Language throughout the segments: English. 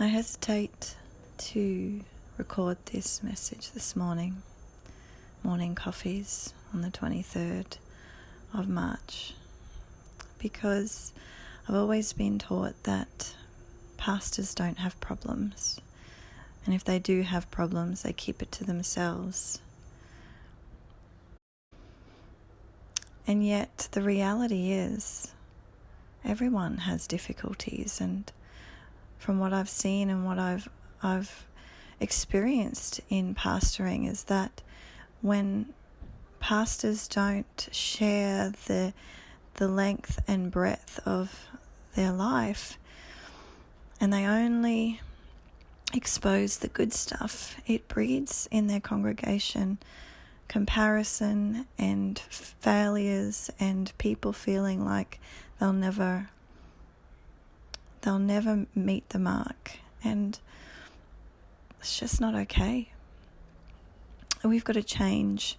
I hesitate to record this message this morning coffees on the 23rd of March, because I've always been taught that pastors don't have problems, and if they do have problems, they keep it to themselves. And yet the reality is everyone has difficulties, and from what I've seen and what I've experienced in pastoring is that when pastors don't share the length and breadth of their life, and they only expose the good stuff, it breeds in their congregation comparison and failures and people feeling like they'll never meet the mark, and it's just not okay. We've got to change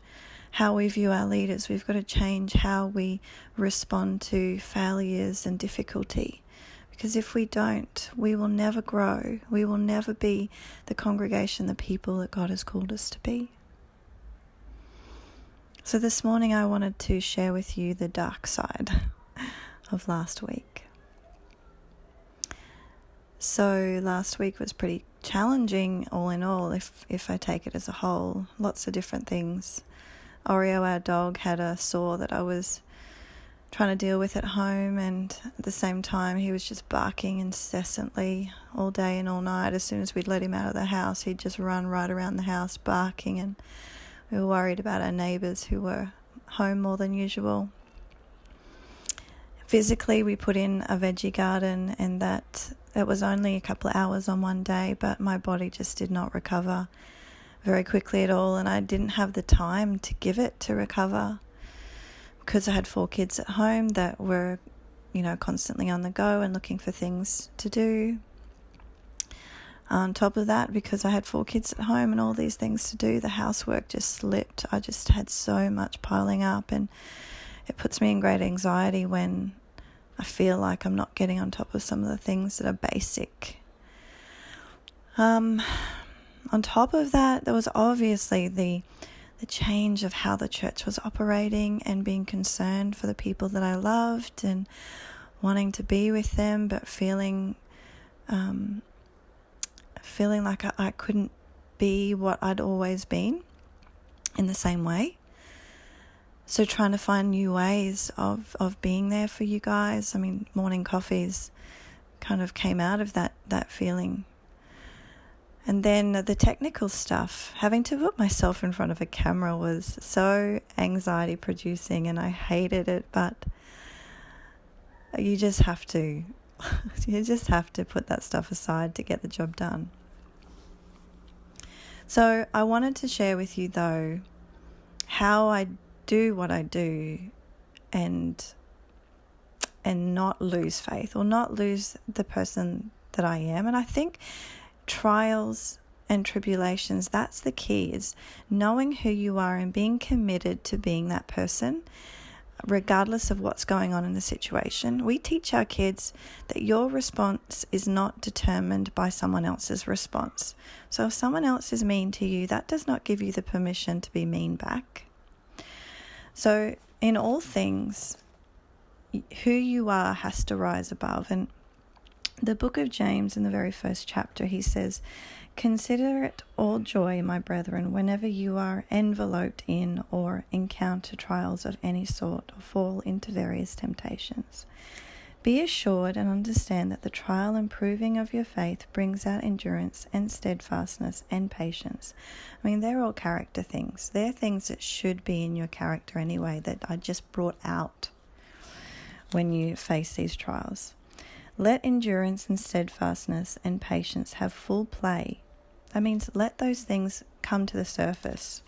how we view our leaders. We've got to change how we respond to failures and difficulty, because if we don't, we will never grow. We will never be the congregation, the people that God has called us to be. So this morning I wanted to share with you the dark side of last week. So last week was pretty challenging all in all, if I take it as a whole. Lots of different things. Oreo, our dog, had a sore that I was trying to deal with at home, and at the same time he was just barking incessantly all day and all night. As soon as we'd let him out of the house, he'd just run right around the house barking, and we were worried about our neighbours who were home more than usual. Physically, we put in a veggie garden, and that it was only a couple of hours on one day, but my body just did not recover very quickly at all, and I didn't have the time to give it to recover because I had 4 kids at home that were, constantly on the go and looking for things to do. On top of that, because I had 4 kids at home and all these things to do, the housework just slipped. I just had so much piling up, and it puts me in great anxiety when I feel like I'm not getting on top of some of the things that are basic. On top of that, there was obviously the change of how the church was operating, and being concerned for the people that I loved and wanting to be with them, but feeling like I couldn't be what I'd always been in the same way. So trying to find new ways of being there for you guys. I mean, morning coffees kind of came out of that feeling. And then the technical stuff, having to put myself in front of a camera was so anxiety producing, and I hated it, but you just have to put that stuff aside to get the job done. So I wanted to share with you though how I do what I do and not lose faith or not lose the person that I am. And I think trials and tribulations, that's the key, is knowing who you are and being committed to being that person regardless of what's going on in the situation. We teach our kids that your response is not determined by someone else's response. So if someone else is mean to you, that does not give you the permission to be mean back. So in all things, who you are has to rise above. And the book of James, in the very first chapter, he says, "Consider it all joy, my brethren, whenever you are enveloped in or encounter trials of any sort or fall into various temptations. Be assured and understand that the trial and proving of your faith brings out endurance and steadfastness and patience." I mean, they're all character things. They're things that should be in your character anyway, that are just brought out when you face these trials. "Let endurance and steadfastness and patience have full play." That means let those things come to the surface.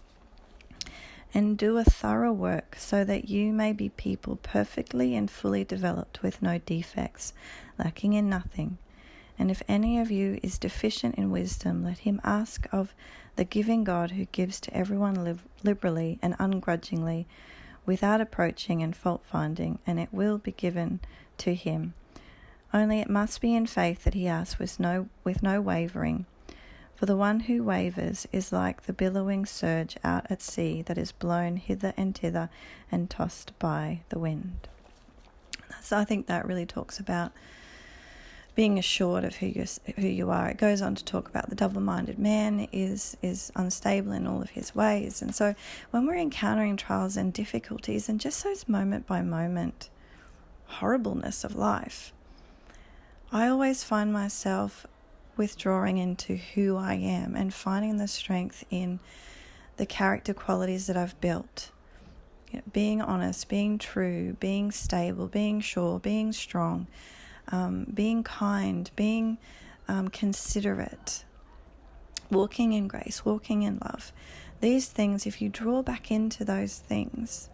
"And do a thorough work, so that you may be people perfectly and fully developed, with no defects, lacking in nothing. And if any of you is deficient in wisdom, let him ask of the giving God, who gives to everyone liberally and ungrudgingly, without approaching and fault finding, and it will be given to him. Only it must be in faith that he asks with no wavering. For the one who wavers is like the billowing surge out at sea that is blown hither and thither and tossed by the wind. So I think that really talks about being assured of who you are. It goes on to talk about the double-minded man is unstable in all of his ways. And so when we're encountering trials and difficulties and just those moment by moment horribleness of life, I always find myself withdrawing into who I am and finding the strength in the character qualities that I've built. Being honest, being true, being stable, being sure, being strong, being kind, being considerate, walking in grace, walking in love. These things, if you draw back into those things,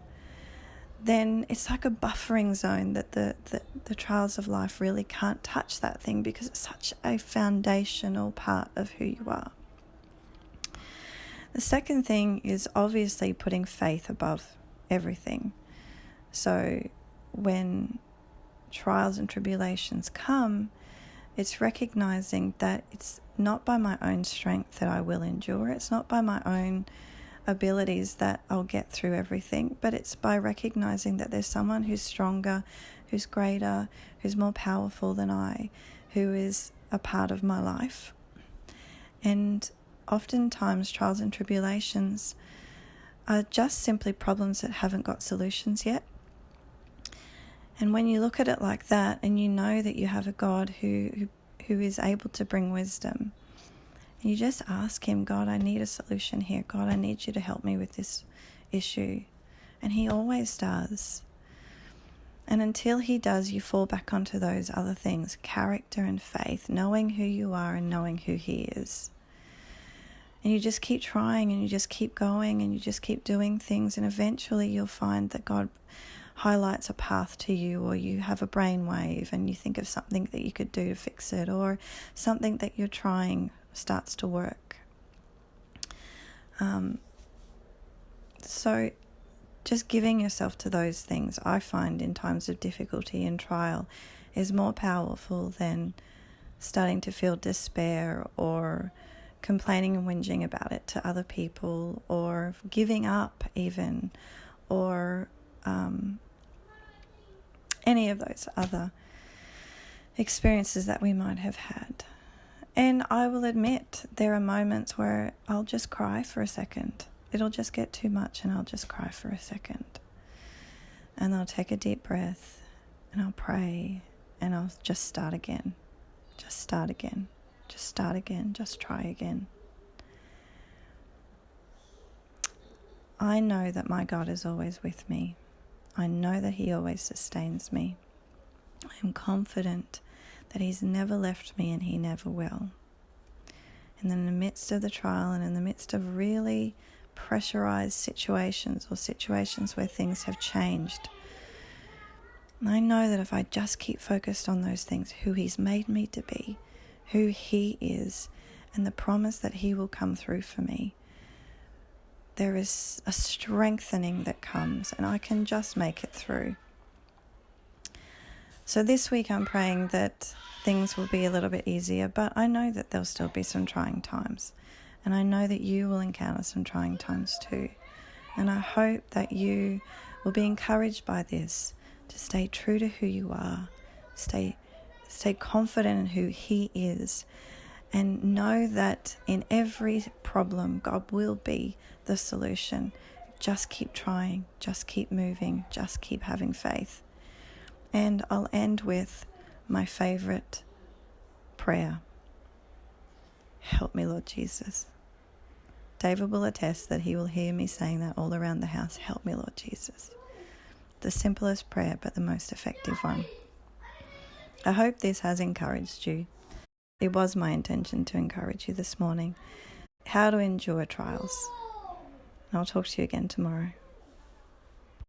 then it's like a buffering zone that the trials of life really can't touch that thing, because it's such a foundational part of who you are. The second thing is obviously putting faith above everything. So when trials and tribulations come, it's recognizing that it's not by my own strength that I will endure. It's not by my own abilities that I'll get through everything, but it's by recognizing that there's someone who's stronger, who's greater, who's more powerful than I, who is a part of my life. And oftentimes trials and tribulations are just simply problems that haven't got solutions yet. And when you look at it like that, and you know that you have a God who is able to bring wisdom, and you just ask him, God, I need a solution here. God, I need you to help me with this issue. And he always does. And until he does, you fall back onto those other things, character and faith, knowing who you are and knowing who he is. And you just keep trying, and you just keep going, and you just keep doing things. And eventually you'll find that God highlights a path to you, or you have a brainwave and you think of something that you could do to fix it, or something that you're trying starts to work. So just giving yourself to those things, I find in times of difficulty and trial, is more powerful than starting to feel despair or complaining and whinging about it to other people, or giving up even, or any of those other experiences that we might have had. And I will admit, there are moments where I'll just cry for a second. It'll just get too much and I'll just cry for a second. And I'll take a deep breath and I'll pray and I'll just start again. Just start again. Just start again. Just try again. I know that my God is always with me. I know that he always sustains me. I am confident that he's never left me and he never will. And in the midst of the trial, and in the midst of really pressurized situations, or situations where things have changed, I know that if I just keep focused on those things, who he's made me to be, who he is, and the promise that he will come through for me, there is a strengthening that comes, and I can just make it through. So this week I'm praying that things will be a little bit easier, but I know that there'll still be some trying times. And I know that you will encounter some trying times too. And I hope that you will be encouraged by this, to stay true to who you are, stay confident in who he is, and know that in every problem, God will be the solution. Just keep trying, just keep moving, just keep having faith. And I'll end with my favorite prayer. Help me, Lord Jesus. David will attest that he will hear me saying that all around the house. Help me, Lord Jesus. The simplest prayer, but the most effective one. I hope this has encouraged you. It was my intention to encourage you this morning. How to endure trials. I'll talk to you again tomorrow.